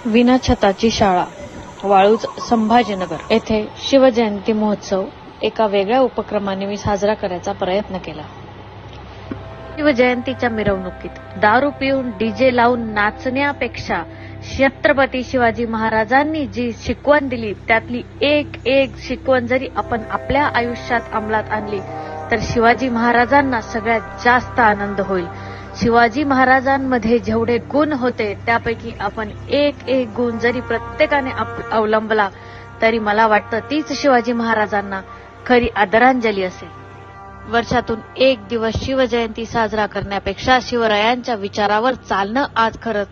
विना छताची शाळा वाळूज संभाजीनगर येथे शिवजयंती महोत्सव एका वेगळ्या उपक्रमाने मी साजरा करायचा प्रयत्न केला। शिवजयंतीच्या मिरवणुकीत दारू पिऊन डीजे लावून नाचण्यापेक्षा छत्रपती शिवाजी महाराजांनी जी शिकवण दिली त्यातली एक एक शिकवण जरी आपण आपल्या आयुष्यात अंमलात आणली तर शिवाजी महाराजांना सगळ्यात जास्त आनंद होईल। शिवाजी महाराजांमध्ये जेवढे गुण होते त्यापैकी आपण एक एक गुण जरी प्रत्येकाने अवलंबला तरी मला वाटतं तीच शिवाजी महाराजांना खरी आदरांजली असेल। वर्षातून एक दिवस शिवजयंती साजरा करण्यापेक्षा शिवरायांच्या विचारावर चालणं आज खरं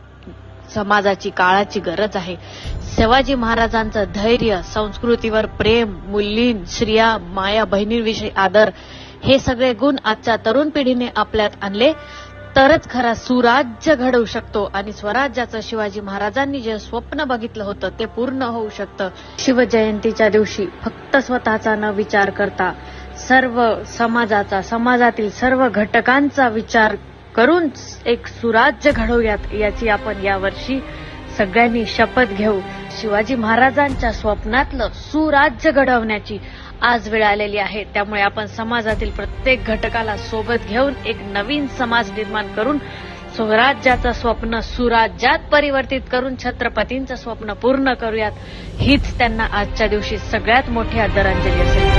समाजाची काळाची गरज आहे। शिवाजी महाराजांचं धैर्य, संस्कृतीवर प्रेम, मुलीं, स्त्रिया, माया बहिणींविषयी आदर हे सगळे गुण आजच्या तरुण पिढीने आपल्यात आणले तरच खरा सुराज्य घडवू शकतो आणि स्वराज्याचं शिवाजी महाराजांनी जे स्वप्न बघितलं होतं ते पूर्ण होऊ शकतं। शिवजयंतीच्या दिवशी फक्त स्वतःचा न विचार करता सर्व समाजातील सर्व घटकांचा विचार करून एक सुराज्य घडवूयात याची आपण यावर्षी सगळ्यांनी शपथ घेऊ। शिवाजी महाराजांच्या स्वप्नातलं सुराज्य घडवण्याची आज वेळ आलेली आहे, त्यामुळे आपण समाजातील प्रत्येक घटकाला सोबत घेऊन एक नवीन समाज निर्माण करून स्वराज्याचं स्वप्न सुराज्यात परिवर्तित करून छत्रपतींचं स्वप्न पूर्ण करूयात। हीच त्यांना आजच्या दिवशी सगळ्यात मोठी आदरांजली असेल।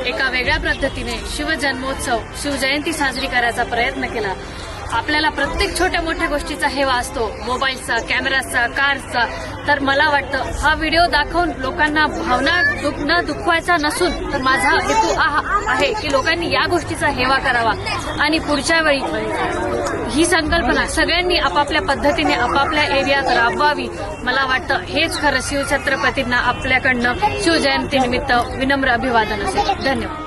एका वेगळ्या पद्धतीने शिवजन्मोत्सव शिवजयंती साजरी करायचा प्रयत्न केला। आपल्याला प्रत्येक छोट्या मोठ्या गोष्टीचा हेवा असतो, मोबाईलचा, कॅमेराचा, कारचा, तर मला वाटतं हा व्हिडिओ दाखवून लोकांना भावना न दुखवायचा नसून तर माझा हेतू आहे की लोकांनी या गोष्टीचा हेवा करावा आणि पुढच्या वेळी ही संकल्पना सगळ्यांनी आपापल्या पद्धतीने आपापल्या एरियात राबवावी। मला वाटतं हेच खरं शिवछत्रपतींना आपल्याकडनं शिवजयंतीनिमित्त विनम्र अभिवादन असेल। धन्यवाद।